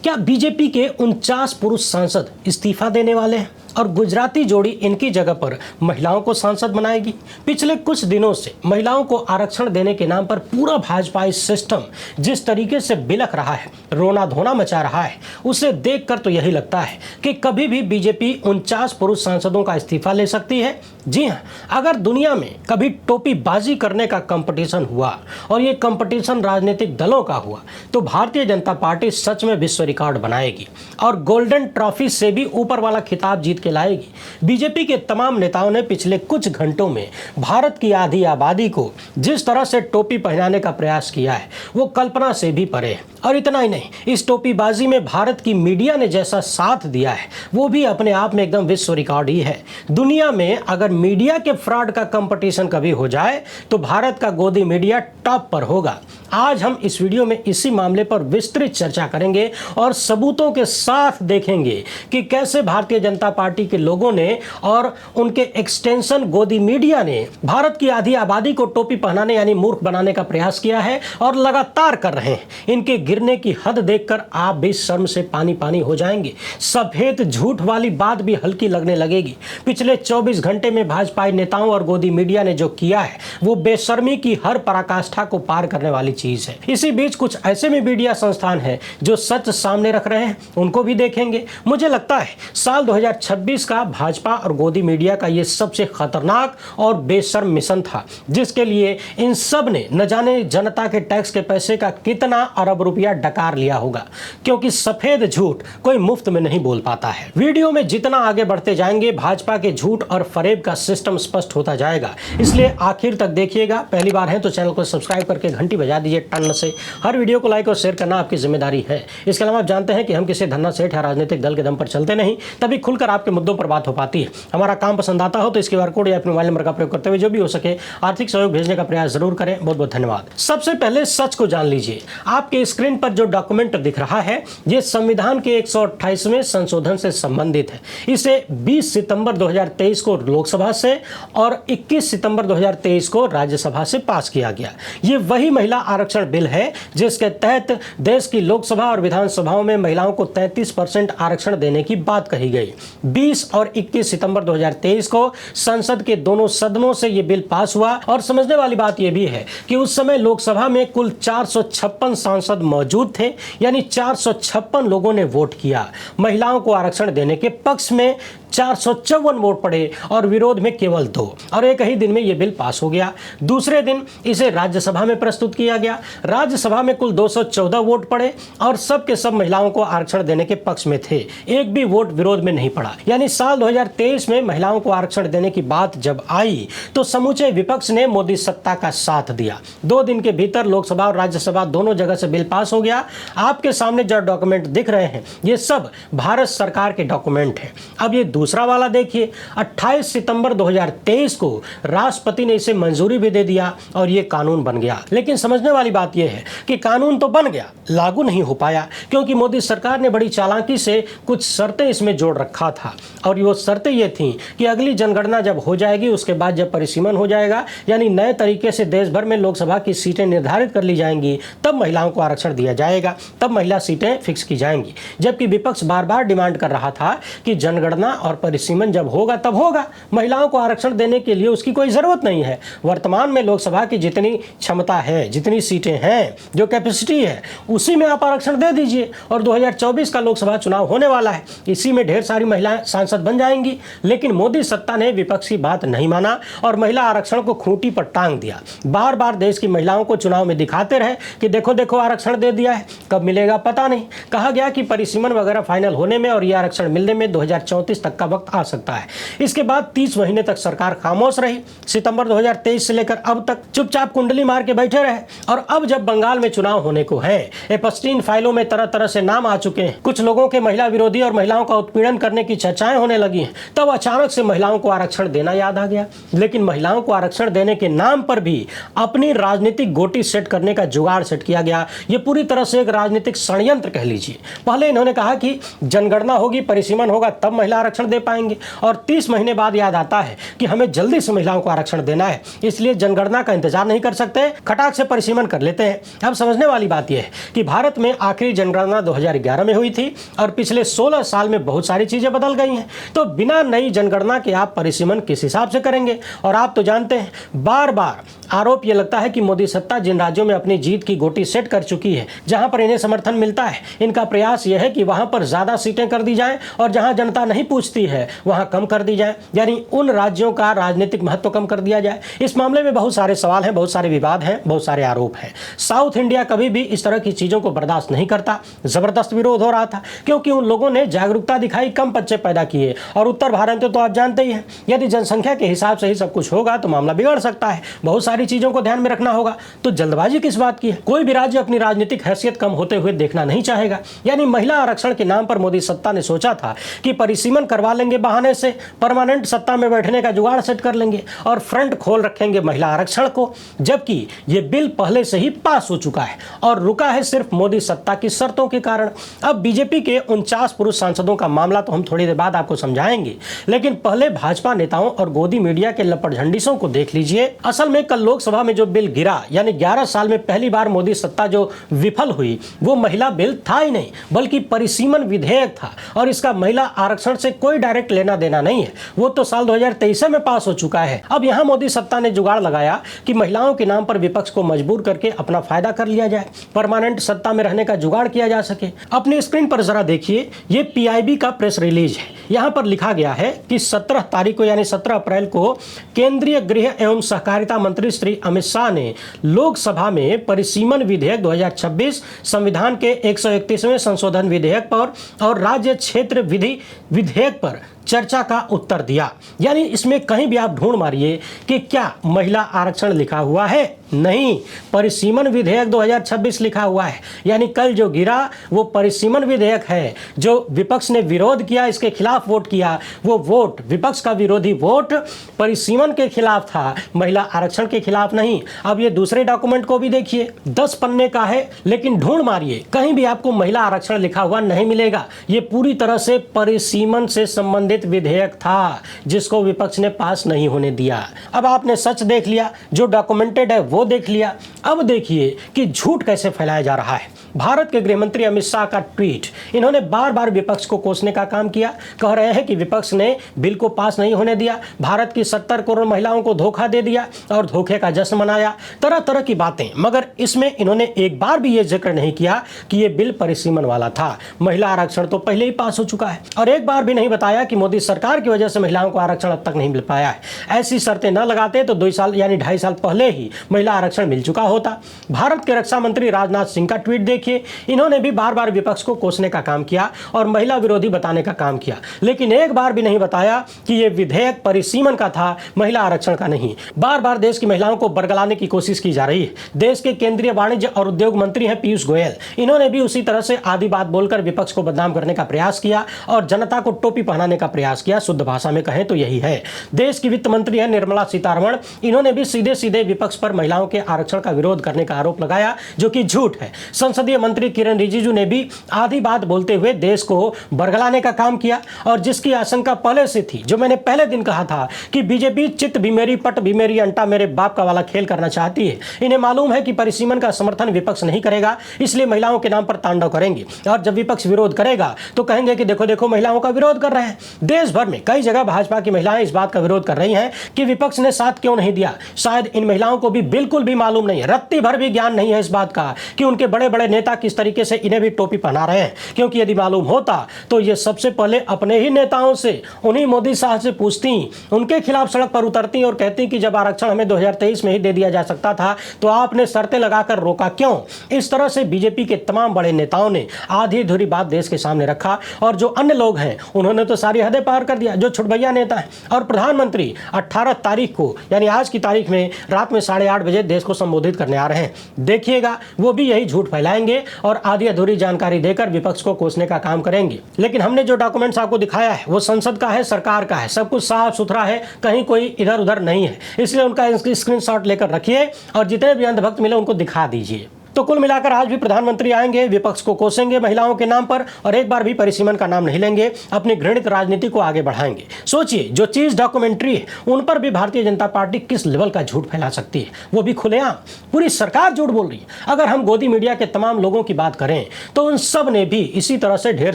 क्या बीजेपी के 49 पुरुष सांसद इस्तीफा देने वाले हैं और गुजराती जोड़ी इनकी जगह पर महिलाओं को सांसद बनाएगी? पिछले कुछ दिनों से महिलाओं को आरक्षण देने के नाम पर पूरा भाजपाई सिस्टम जिस तरीके से बिलख रहा है, रोना धोना मचा रहा है, उसे देखकर तो यही लगता है कि कभी भी बीजेपी 49 पुरुष सांसदों का इस्तीफा ले सकती है। जी हाँ, अगर दुनिया में कभी टोपीबाजी करने का कंपटीशन हुआ और ये कंपटीशन राजनीतिक दलों का हुआ तो भारतीय जनता पार्टी सच में विश्व रिकॉर्ड बनाएगी और गोल्डन ट्रॉफी से भी ऊपर वाला खिताब जीत के लाएगी। बीजेपी के तमाम नेताओं ने पिछले कुछ घंटों में भारत की आधी आबादी को जिस तरह से टोपी पहनाने का प्रयास किया है वो कल्पना से भी परे है। और इतना ही नहीं, इस टोपीबाजी में भारत की मीडिया ने जैसा साथ दिया है वो भी अपने आप में एकदम विश्व रिकॉर्ड ही है। दुनिया में अगर मीडिया के फ्रॉड का कंपटीशन कभी हो जाए तो भारत का गोदी मीडिया टॉप पर होगा। आज हम इस वीडियो में इसी मामले पर विस्तृत चर्चा करेंगे और सबूतों के साथ देखेंगे कि कैसे भारतीय जनता पार्टी के लोगों ने और उनके एक्सटेंशन गोदी मीडिया ने भारत की आधी आबादी को टोपी पहनाने यानी मूर्ख बनाने का प्रयास किया है और लगातार कर रहे हैं। इनके गिरने की हद देखकर आप भी शर्म से पानी पानी हो जाएंगे। सफेद झूठ वाली बात भी हल्की लगने लगेगी। पिछले 24 घंटे में भाजपा नेताओं और गोदी मीडिया ने जो किया है वो बेशर्मी की हर पराकाष्ठा को पार करने वाली चीज है। इसी बीच कुछ ऐसे में मीडिया संस्थान हैं जो सच सामने रख रहे हैं, उनको भी देखेंगे। मुझे लगता है साल 2026 का भाजपा और गोदी मीडिया का ये सबसे खतरनाक और बेशर्म मिशन था जिसके लिए इन सब ने न जाने जनता के टैक्स के पैसे का कितना अरब रुपया डकार लिया होगा, क्योंकि सफेद झूठ कोई मुफ्त में नहीं बोल पाता है। वीडियो में जितना आगे बढ़ते जाएंगे भाजपा के झूठ और फरेब का सिस्टम स्पष्ट होता जाएगा, इसलिए आखिर तक देखिएगा। पहली बार है तो चैनल को सब्सक्राइब करके घंटी बजा दीजिए टन से। हर वीडियो को लाइक और शेयर करना आपकी जिम्मेदारी है। इसके अलावा आप जानते हैं कि हम किसी धन्ना सेठ या राजनीतिक दल के दम पर चलते नहीं, तभी खुलकर आपके मुद्दों पर बात हो पाती है। हमारा काम पसंद आता हो तो इस QR कोड या अपने मोबाइल नंबर का प्रयोग करते हुए जो भी हो सके आर्थिक सहयोग भेजने का प्रयास जरूर करें। बहुत बहुत धन्यवाद। सबसे पहले सच को जान लीजिए। आपके स्क्रीन पर जो डॉक्यूमेंट दिख रहा है ये संविधान के 128वें संशोधन से संबंधित है। इसे 20 सितंबर 2023 को लोकसभा से और 21 सितंबर 2023 को राज्यसभा से पास किया गया। ये वही महिला आरक्षण बिल है जिसके तहत देश की लोकसभा और विधानसभाओं में महिलाओं को 33% आरक्षण देने की बात कही गई। 20 और 21 सितंबर 2023 को संसद के दोनों सदनों से यह बिल पास हुआ और समझने वाली बात यह भी है कि उस समय लोकसभा में कुल 456 सांसद मौजूद थे, यानी 456 लोगों ने वोट किया। महिलाओं को आरक्षण देने के पक्ष में 454 वोट पड़े और विरोध में केवल 2, और एक ही दिन में यह बिल पास हो गया। दूसरे दिन इसे राज्यसभा में प्रस्तुत किया गया। राज्यसभा में कुल 214 वोट पड़े और सब के सब महिलाओं को आरक्षण देने के पक्ष में थे, एक भी वोट विरोध में नहीं पड़ा। यानी साल 2023 में महिलाओं को आरक्षण देने की बात जब आई तो समूचे विपक्ष ने मोदी सत्ता का साथ दिया। 2 दिन के भीतर लोकसभा और राज्यसभा दोनों जगह से बिल पास हो गया। आपके सामने जो डॉक्यूमेंट दिख रहे हैं ये सब भारत सरकार के डॉक्यूमेंट हैं। अब ये दूसरा वाला देखिए, 28 सितंबर 2023 को राष्ट्रपति ने इसे मंजूरी भी दे दिया और ये कानून बन गया। लेकिन समझने वाली बात यह है कि कानून तो बन गया, लागू नहीं हो पाया, क्योंकि मोदी सरकार ने बड़ी चालाकी से कुछ शर्तें इसमें जोड़ रखा था। और वो शर्तें ये थीं कि अगली जनगणना जब हो जाएगी उसके बाद जब परिसीमन हो जाएगा, यानी नए तरीके से देश भर में लोकसभा की सीटें निर्धारित कर ली जाएंगी, तब महिलाओं को आरक्षण दिया जाएगा, तब महिला सीटें फिक्स की जाएंगी। जबकि विपक्ष बार बार डिमांड कर रहा था कि जनगणना और परिसीमन जब होगा तब होगा, महिलाओं को आरक्षण देने के लिए उसकी कोई जरूरत नहीं है। वर्तमान में लोकसभा की जितनी क्षमता है, जितनी सीटें हैं, जो कैपेसिटी है, उसी में आप आरक्षण दे दीजिए और 2024 का लोकसभा चुनाव होने वाला है, इसी में ढेर सारी महिलाएं सांसद बन जाएंगी। लेकिन मोदी सत्ता ने विपक्ष की बात नहीं माना और महिला आरक्षण को खूंटी पर टांग दिया। बार बार देश की महिलाओं को चुनाव में दिखाते रहे कि देखो देखो आरक्षण दे दिया है, कब मिलेगा पता नहीं। कहा गया कि परिसीमन वगैरह फाइनल होने में और यह आरक्षण मिलने में 2034 तक का वक्त आ सकता है। इसके बाद 30 महीने तक सरकार खामोश रही। सितंबर 2023 से लेकर अब तक चुपचाप कुंडली मार के बैठे रहे। और अब जब बंगाल में चुनाव होने को है, एपस्टीन फाइलों में तरह तरह से नाम आ चुके हैं, कुछ लोगों के महिला विरोधी और महिलाओं का उत्पीड़न करने की चर्चाएं होने लगी हैं, तब अचानक से महिलाओं को आरक्षण देना याद आ गया। लेकिन महिलाओं को आरक्षण देने के नाम पर भी अपनी राजनीतिक गोटी सेट करने का जुगाड़ सेट किया गया। ये पूरी तरह से एक राजनीतिक षड्यंत्र कह लीजिए। पहले इन्होंने कहा कि जनगणना होगी, परिसीमन होगा, तब महिला आरक्षण दे पाएंगे और 30 महीने बाद याद आता है कि हमें जल्दी से महिलाओं को आरक्षण देना है, इसलिए जनगणना का इंतजार नहीं कर सकते, खटाक से परिसीमन कर लेते हैं। अब समझने वाली बात यह है कि भारत में आखिरी जनगणना 2011 में हुई थी और पिछले 16 साल में बहुत सारी चीजें बदल गई हैं। तो बिना नई जनगणना के आप परिसीमन किस हिसाब से करेंगे? और आप तो जानते हैं, बार बार आरोप यह लगता है कि मोदी सत्ता जिन राज्यों में अपनी जीत की गोटी सेट कर चुकी है, जहां पर इन्हें समर्थन मिलता है, इनका प्रयास यह है कि वहां पर ज्यादा सीटें कर दी जाएं और जहां जनता नहीं पूछती है वहां कम कर दी जाए, यानी उन राज्यों का राजनीतिक महत्व कम कर दिया जाए। इस मामले में बहुत सारे सवाल हैं, बहुत सारे विवाद हैं, बहुत सारे आरोप हैं। साउथ इंडिया कभी भी इस तरह की चीजों को बर्दाश्त नहीं करता। जबरदस्त विरोध हो रहा था क्योंकि उन लोगों ने जागरूकता दिखाई, कम बच्चे पैदा किए। और उत्तर भारत तो आप जानते ही हैं, यदि जनसंख्या के हिसाब से ही सब कुछ होगा तो मामला बिगड़ सकता है। बहुत सारी चीजों को ध्यान में रखना होगा। तो जल्दबाजी किस बात की है? कोई भी राज्य अपनी राजनीतिक हैसियत कम होते हुए देखना नहीं चाहेगा। यानी महिला आरक्षण के नाम पर मोदी सत्ता ने सोचा था कि परिसीमन करवा लेंगे, बहाने से परमानेंट सत्ता में बैठने का जुगाड़ सेट कर लेंगे और फ्रंट खोल रखेंगे महिला आरक्षण को, जबकि ये बिल पहले से ही पास हो चुका है और रुका है सिर्फ मोदी सत्ता की शर्तों के कारण। अब बीजेपी के 49 पुरुष सांसदों का मामला तो हम थोड़ी देर बाद आपको समझाएंगे, लेकिन पहले भाजपा नेताओं और गोदी मीडिया के लपट झंडिसों को देख लीजिए। असल में कल लोकसभा में जो बिल गिरा, यानी 11 साल में पहली बार मोदी सत्ता जो विफल हुई, वो महिला बिल था ही नहीं बल्कि परिसीमन विधेयक था। और इसका महिला आरक्षण से कोई डायरेक्ट लेना देना नहीं है, वो तो साल 2023 में पास हो चुका है। अब यहां मोदी सत्ता ने जुगाड़ लगाया कि महिलाओं के नाम पर विपक्ष को मजबूर करके अपना फायदा कर लिया जाए, परमानेंट सत्ता में रहने का जुगाड़ किया जा सके। अपनी स्क्रीन पर जरा देखिए, ये पीआईबी का प्रेस रिलीज है। यहां पर लिखा गया है कि 17 तारीख को यानी 17 अप्रैल को केंद्रीय गृह एवं सहकारिता मंत्री श्री अमित शाह ने लोकसभा में परिसीमन विधेयक 2026, संविधान के 131वें संशोधन विधेयक पर और राज्य क्षेत्र विधि विधेयक पर चर्चा का उत्तर दिया। यानी इसमें कहीं भी आप ढूंढ मारिए कि क्या महिला आरक्षण लिखा हुआ है? नहीं, परिसीमन विधेयक 2026 लिखा हुआ है। यानी कल जो गिरा वो परिसीमन विधेयक है। जो विपक्ष ने विरोध किया, इसके खिलाफ वोट किया, वो वोट, विपक्ष का विरोधी वोट परिसीमन के खिलाफ था, महिला आरक्षण के खिलाफ नहीं। अब ये दूसरे डॉक्यूमेंट को भी देखिए, 10 पन्ने का है, लेकिन ढूंढ मारिए कहीं भी आपको महिला आरक्षण लिखा हुआ नहीं मिलेगा। ये पूरी तरह से परिसीमन से संबंधित विधेयक था जिसको विपक्ष ने पास नहीं होने दिया। अब आपने सच देख लिया, जो डॉक्यूमेंटेड है वो देख लिया। अब देखिए कि झूठ कैसे फैलाया जा रहा है। भारत के गृह मंत्री अमित शाह का ट्वीट, इन्होंने बार बार विपक्ष को कोसने का काम किया। कह रहे हैं कि विपक्ष ने बिल को पास नहीं होने दिया, भारत की 70 करोड़ महिलाओं को धोखा दे दिया और धोखे का जश्न मनाया, तरह तरह की बातें। मगर इसमें इन्होंने एक बार भी ये जिक्र नहीं किया कि ये बिल परिसीमन वाला था। महिला आरक्षण तो पहले ही पास हो चुका है। और एक बार भी नहीं बताया कि मोदी सरकार की वजह से महिलाओं को आरक्षण अब तक नहीं मिल पाया है। ऐसी शर्तें न लगाते तो 2 साल यानी 2.5 साल पहले ही महिला आरक्षण मिल चुका होता। भारत के रक्षा मंत्री राजनाथ सिंह का ट्वीट देखिए, इन्होंने भी बार बार विपक्ष को कोसने का काम किया और महिला विरोधी बताने का काम किया, लेकिन एक बार भी नहीं बताया कि यह विधेयक परिसीमन का था, महिला आरक्षण का नहीं। बार बार देश की महिलाओं को बरगलाने की कोशिश की जा रही है। देश के केंद्रीय वाणिज्य और उद्योग मंत्री हैं पीयूष गोयल, इन्होंने भी उसी तरह से आधी बात बोलकर विपक्ष को बदनाम करने का प्रयास किया और जनता को टोपी पहनाने का प्रयास किया। शुद्ध भाषा में कहें तो यही है। देश की वित्त मंत्री है निर्मला सीतारमण, इन्होंने भी सीधे सीधे विपक्ष पर महिलाओं के आरक्षण का विरोध करने का आरोप लगाया, जो कि झूठ है। संसदीय मंत्री किरण रिजिजू ने भी आधी बात बोलते हुए देश को बरगलाने का काम किया और जिसकी आशंका पहले से थी, जो मैंने पहले दिन कहा था कि बीजेपी चित भी मेरी पट भी मेरी अंटा मेरे बाप का वाला खेल करना चाहती है। इन्हें मालूम है कि परिसीमन का समर्थन विपक्ष नहीं करेगा, इसलिए महिलाओं के नाम पर तांडव करेंगे और जब विपक्ष विरोध करेगा तो कहेंगे कि देखो देखो महिलाओं का विरोध कर रहे हैं। देश भर में कई जगह भाजपा की महिलाएं इस बात का विरोध कर रही हैं कि विपक्ष ने साथ क्यों नहीं दिया। शायद इन महिलाओं को भी बिल्कुल भी मालूम नहीं है, रत्ती भर भी ज्ञान नहीं है इस बात का कि उनके बड़े बड़े नेता किस तरीके से इन्हें भी टोपी पहना रहे हैं। क्योंकि यदि मालूम होता तो ये सबसे पहले अपने ही नेताओं से, उन्हीं मोदी साहब से पूछती, उनके खिलाफ सड़क पर उतरती और कहती कि जब आरक्षण हमें 2023 में ही दे दिया जा सकता था तो आपने शर्तें लगाकर रोका क्यों। इस तरह से बीजेपी के तमाम बड़े नेताओं ने आधी अधूरी बात देश के सामने रखा और जो अन्य लोग हैं उन्होंने तो सारी हदें पार कर दिया। जो छुटभैया नेता है और प्रधानमंत्री 18 तारीख को यानी आज की तारीख में रात में 8:30 बजे देश को संबोधित करने आ रहे हैं। देखिएगा वो भी यही झूठ फैलाएंगे और आधी अधूरी जानकारी देकर विपक्ष को कोसने का काम करेंगे। लेकिन हमने जो डॉक्यूमेंट्स आपको दिखाया है वो संसद का है, सरकार का है, सब कुछ साफ सुथरा है, कहीं कोई इधर उधर नहीं है। इसलिए उनका स्क्रीनशॉट लेकर रखिए और जितने भी अंधभक्त मिले उनको दिखा दीजिए। तो कुल मिलाकर आज भी प्रधानमंत्री आएंगे, विपक्ष को कोसेंगे महिलाओं के नाम पर और एक बार भी परिसीमन का नाम नहीं लेंगे, अपनी घृणित राजनीति को आगे बढ़ाएंगे। सोचिए, जो चीज डॉक्यूमेंट्री है उन पर भी भारतीय जनता पार्टी किस लेवल का झूठ फैला सकती है, वो भी खुलेआम। पूरी सरकार झूठ बोल रही है। अगर हम गोदी मीडिया के तमाम लोगों की बात करें तो उन सब ने भी इसी तरह से ढेर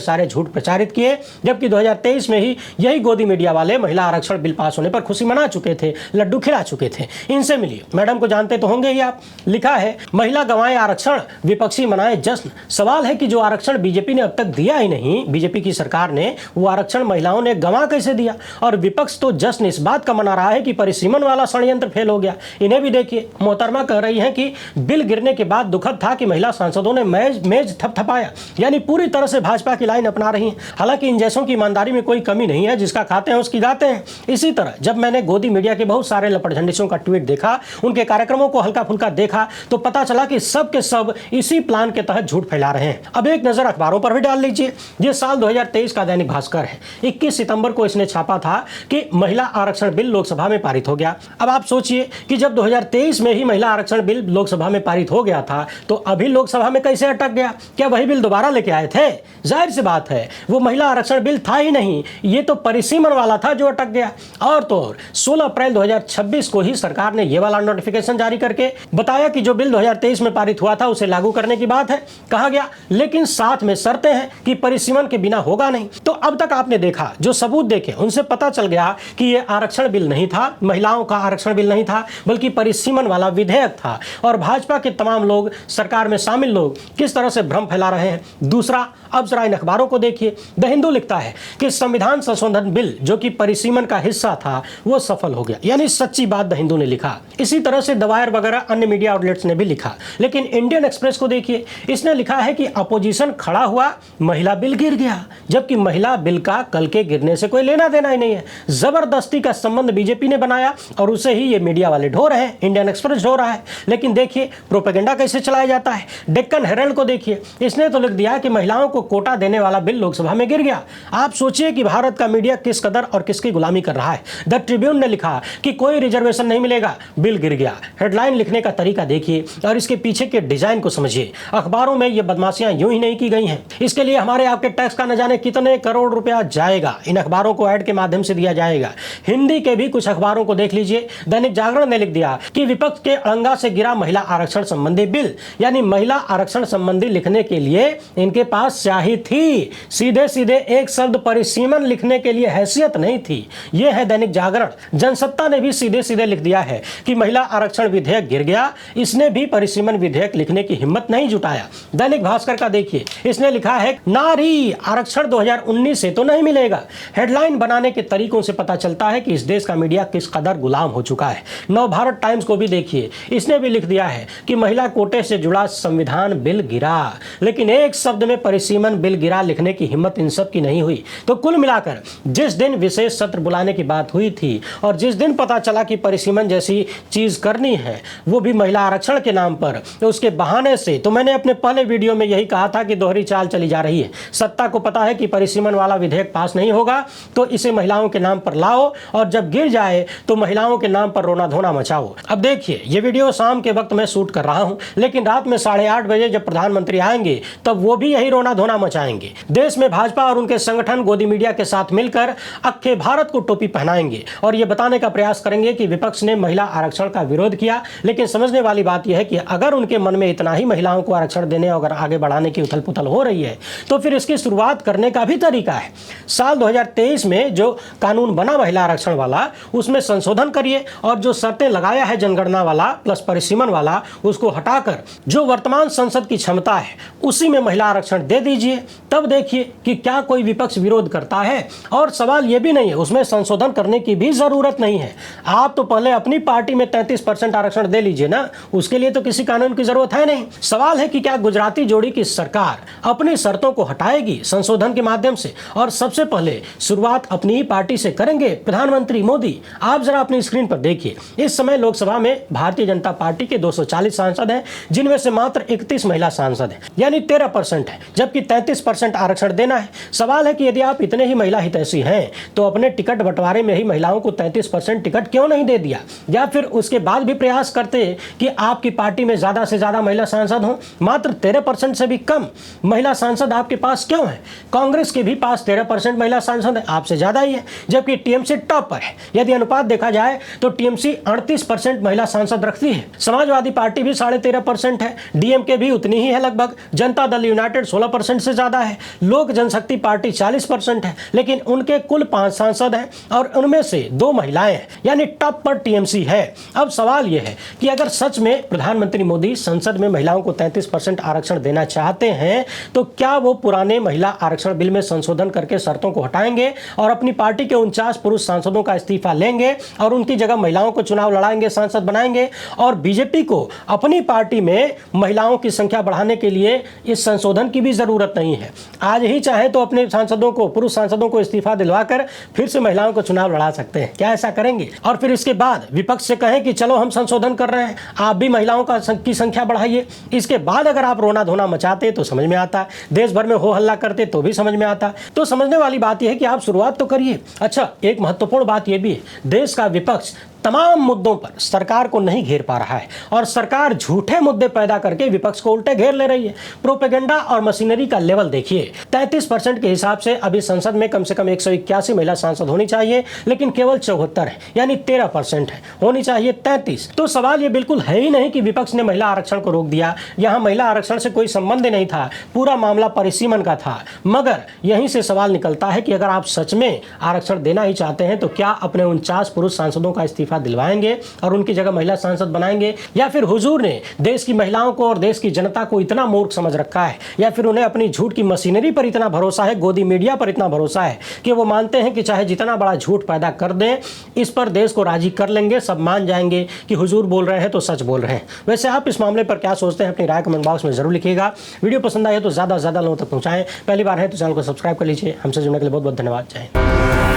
सारे झूठ प्रचारित किए, जबकि 2023 में ही यही गोदी मीडिया वाले महिला आरक्षण बिल पास होने पर खुशी मना चुके थे, लड्डू खिला चुके थे। इनसे मिलिए, मैडम को जानते तो होंगे ही आप। लिखा है, महिला गंवाए आरक्षण, विपक्षी मनाए जश्न। सवाल है कि जो आरक्षण बीजेपी ने अब तक दिया ही नहीं, बीजेपी की सरकार ने, वो आरक्षण महिलाओं ने गंवा कैसे दिया? और विपक्ष तो जश्न इस बात का मना रहा है कि परिसीमन वाला षड्यंत्र फेल हो गया। इन्हें भी देखिए, मोहतरमा कह रही हैं कि बिल गिरने के बाद दुखद था कि महिला सांसदों ने मेज थपथपाया, यानी पूरी तरह से भाजपा की लाइन अपना रही हैं। हालांकि इन जैसों की ईमानदारी में कोई कमी नहीं है, जिसका खाते हैं उसकी गाते हैं। इसी तरह जब मैंने गोदी मीडिया के बहुत सारे लपटझंडिसों का ट्वीट देखा, उनके कार्यक्रमों को हल्का फुल्का देखा, तो पता चला कि सब के सब इसी प्लान के तहत झूठ फैला रहे हैं। अब एक नजर अखबारों पर भी डाल लीजिए। ये साल 2023 का दैनिक भास्कर है। 21 सितंबर को इसने छापा था कि महिला आरक्षण बिल लोकसभा में पारित हो गया। अब आप सोचिए कि जब 2023 में ही महिला आरक्षण बिल लोकसभा में पारित हो गया था, तो अभी लोकसभा में कैसे अटक गया? क्या वही बिल दोबारा लेके आए थे? जाहिर सी बात है, वो महिला आरक्षण बिल था ही नहीं, ये तो परिसीमन वाला था जो अटक गया। और तो और 16 अप्रैल 2026 को ही सरकार ने ये वाला नोटिफिकेशन जारी करके बताया कि जो बिल 2023 में पारित हुआ था उसे लागू करने की बात है। कहा गया, लेकिन साथ में शर्तें हैं कि परिसीमन के बिना होगा नहीं। तो अब तक आपने देखा, जो सबूत देखे उनसे पता चल गया कि ये आरक्षण बिल नहीं था, महिलाओं का आरक्षण बिल नहीं था, बल्कि परिसीमन वाला विधेयक था। और भाजपा के तमाम लोग, सरकार में शामिल लोग किस तरह से भ्रम फैला रहे हैं। दूसरा, अब जरा इन अखबारों को देखिए। द हिंदू लिखता है कि संविधान संशोधन बिल जो कि परिसीमन का हिस्सा था वो सफल हो गया, यानी सच्ची बात द हिंदू ने लिखा। इसी तरह से द वायर वगैरह अन्य मीडिया आउटलेट्स ने भी लिखा। लेकिन इंडियन एक्सप्रेस को देखिए, इसने लिखा है कि अपोजिशन खड़ा हुआ, महिला बिल गिर गया, जबकि महिला बिल का कल के गिरने से कोई लेना देना ही नहीं है। जबरदस्ती का संबंध बीजेपी ने बनाया और उसे ही ये मीडिया वाले ढो रहे हैं, इंडियन एक्सप्रेस ढो रहा है। लेकिन देखिए प्रोपेगेंडा कैसे चलाया जाता है। डेक्कन हेरल्ड को देखिए, इसने तो लिख दिया कि महिलाओं को कोटा देने वाला बिल लोकसभा में गिर गया। आप सोचिए कि भारत का मीडिया किस कदर और किसकी गुलामी कर रहा है। द ट्रिब्यून ने लिखा कि कोई रिजर्वेशन नहीं मिलेगा, बिल गिर गया। हेडलाइन लिखने का तरीका देखिए और इसके पीछे के डिजाइन को समझिए। अखबारों में ये बदमाशियां यूं ही नहीं की गई हैं। इसके लिए हमारे आपके टैक्स का न जाने कितने करोड़ रुपया जाएगा। इन अखबारों को ऐड के माध्यम से दिया जाएगा। हिंदी के भी कुछ अखबारों को देख लीजिए। दैनिक जागरण ने लिख दिया कि विपक्ष के अड़ंगा से गिरा महिला आरक्षण संबंधी बिल, यानी महिला आरक्षण संबंधी लिखने के लिए इनके पास स्याही थी, सीधे सीधे एक शब्द परिसीमन लिखने के लिए हैसियत नहीं थी। यह है दैनिक जागरण। जनसत्ता ने भी सीधे सीधे लिख दिया है कि महिला आरक्षण विधेयक गिर गया, इसने भी परिसीमन विधेयक लिखने की हिम्मत नहीं जुटाया। दैनिक भास्कर का देखिए, इसने लिखा है नारी आरक्षण 2019 से तो नहीं मिलेगा। हेडलाइन बनाने के तरीकों से पता चलता है कि इस देश का मीडिया किस कदर गुलाम हो चुका है। नव भारत टाइम्स को भी देखिए, इसने भी लिख दिया है कि महिला कोटे से जुड़ा संविधान बिल गिरा, लेकिन एक शब्द में परिसीमन बिल गिरा लिखने की हिम्मत इन सब की नहीं हुई। तो कुल मिलाकर जिस दिन विशेष सत्र बुलाने की बात हुई थी और जिस दिन पता चला कि परिसीमन जैसी चीज करनी है, वो भी महिला आरक्षण के नाम पर, तो उसके बहाने से, तो मैंने अपने पहले वीडियो में यही कहा था कि दोहरी चाल चली जा रही है। सत्ता को पता है कि परिसीमन वाला विधेयक पास नहीं होगा, तो इसे महिलाओं के नाम पर लाओ और जब गिर जाए तो महिलाओं के नाम पर रोना धोना मचाओ। अब देखिए, ये वीडियो शाम के वक्त मैं शूट कर रहा हूं, लेकिन रात में 8:30 बजे जब प्रधानमंत्री आएंगे तब वो भी यही रोना धोना मचाएंगे। देश में भाजपा और उनके संगठन गोदी मीडिया के साथ मिलकर अख्खे भारत को टोपी पहनाएंगे और ये बताने का प्रयास करेंगे कि विपक्ष ने महिला आरक्षण का विरोध किया। लेकिन समझने वाली बात यह है कि अगर उनके मन में इतना ही महिलाओं को आरक्षण देने और आगे बढ़ाने की उथल पुथल हो रही है, तो फिर इसकी शुरुआत करने का भी तरीका है। साल 2023 में जो कानून बना महिला आरक्षण वाला, उसमें संशोधन करिए और जो शर्तें लगाया है जनगणना वाला प्लस परिसीमन वाला, उसको हटाकर जो वर्तमान संसद की क्षमता है उसी में महिला आरक्षण दे दीजिए। तब देखिए कि क्या कोई विपक्ष विरोध करता है। और सवाल यह भी नहीं है, उसमें संशोधन करने की भी जरूरत नहीं है। आप तो पहले अपनी पार्टी में 33% आरक्षण दे लीजिए ना, उसके लिए तो किसी कानून की जरूरत है नहीं। सवाल है कि क्या गुजराती जोड़ी की सरकार अपनी शर्तों को हटाएगी संशोधन के माध्यम से, और सबसे पहले शुरुआत अपनी ही पार्टी से करेंगे प्रधानमंत्री मोदी। आप जरा अपनी स्क्रीन पर देखिए, इस समय लोकसभा में भारतीय जनता पार्टी के 240 सांसद हैं, जिनमें से मात्र 31 महिला सांसद हैं, यानी 13% है, जबकि 33% आरक्षण देना है। सवाल है कि यदि आप इतने ही महिला हितैषी हैं तो अपने टिकट बंटवारे में ही महिलाओं को 33% टिकट क्यों नहीं दे दिया, या फिर उसके बाद भी प्रयास करते कि आपकी पार्टी में ज्यादा से ज्यादा महिला सांसद हों। मात्र 13% से भी कम महिला सांसद आपके पास क्यों है? कांग्रेस के भी पास 13% महिला सांसद है, आपसे ज्यादा ही है, जबकि टीएमसी टॉप पर है। यदि अनुपात देखा जाए तो टीएमसी 38% महिला सांसद रखती है। समाजवादी पार्टी भी 13.5% है, डीएमके भी उतनी ही है लगभग। जनता दल यूनाइटेड 16% से ज्यादा है। लोक जनशक्ति पार्टी 40% है, लेकिन उनके कुल 5 सांसद हैं और उनमें से 2 महिलाएं हैं, यानी टॉप पर टीएमसी है। अब सवाल यह है कि अगर सच में प्रधानमंत्री मोदी संसद में महिलाओं को 33% आरक्षण देना चाहते हैं तो क्या वो पुराने महिला आरक्षण बिल में संशोधन करके शर्तों को हटाएंगे और अपनी पार्टी के 49 पुरुष सांसदों का इस्तीफा लेंगे और उनकी जगह महिलाओं को चुनाव लड़ाएंगे, सांसद बनाएंगे? और बीजेपी को अपनी पार्टी में महिलाओं की संख्या बढ़ाने के लिए इस संशोधन की भी जरूरत नहीं है। आज ही चाहे तो अपने सांसदों को, पुरुष सांसदों को इस्तीफा दिलवाकर फिर से महिलाओं को चुनाव लड़ा सकते हैं। क्या ऐसा करेंगे? और फिर इसके बाद विपक्ष से कहें कि चलो हम संशोधन कर रहे हैं, आप भी महिलाओं की संख्या बढ़ाइए। इसके बाद अगर आप रोना धोना मचाते तो समझ में आता, देश भर में हो हल्ला करते तो भी समझ में आता। तो समझने वाली बात यह है कि आप शुरुआत तो करिए। अच्छा, एक महत्वपूर्ण बात यह भी है, देश का विपक्ष तमाम मुद्दों पर सरकार को नहीं घेर पा रहा है और सरकार झूठे मुद्दे पैदा करके विपक्ष को उल्टे घेर ले रही है। प्रोपेगेंडा और मशीनरी का लेवल देखिए। 33% के हिसाब से अभी संसद में कम से कम 181 महिला सांसद होनी चाहिए, लेकिन केवल 74 है, यानी 13% है। होनी चाहिए 33। तो सवाल ये बिल्कुल है ही नहीं कि विपक्ष ने महिला आरक्षण को रोक दिया। यहाँ महिला आरक्षण से कोई संबंध नहीं था, पूरा मामला परिसीमन का था। मगर यहीं से सवाल निकलता है कि अगर आप सच में आरक्षण देना ही चाहते हैं तो क्या अपने 49 पुरुष सांसदों का इस्तीफा दिलवाएंगे और उनकी जगह महिला सांसद बनाएंगे, या फिर हुजूर ने देश की महिलाओं को और देश की जनता को इतना मूर्ख समझ रखा है, या फिर उन्हें अपनी झूठ की मशीनरी पर इतना भरोसा है, गोदी मीडिया पर इतना भरोसा है कि वो मानते हैं कि चाहे जितना बड़ा झूठ पैदा कर दें, इस पर देश को राजी कर लेंगे, सब मान जाएंगे कि हुजूर बोल रहे हैं तो सच बोल रहे हैं। वैसे आप इस मामले पर क्या सोचते हैं? अपनी राय कमेंट बॉक्स में जरूर लिखिएगा। वीडियो पसंद आए तो ज्यादा से ज्यादा लोगों तक पहुंचाएं। पहली बार है तो चैनल को सब्सक्राइब कर लीजिए। हमसे जुड़ने के लिए बहुत बहुत धन्यवाद। जय हिंद।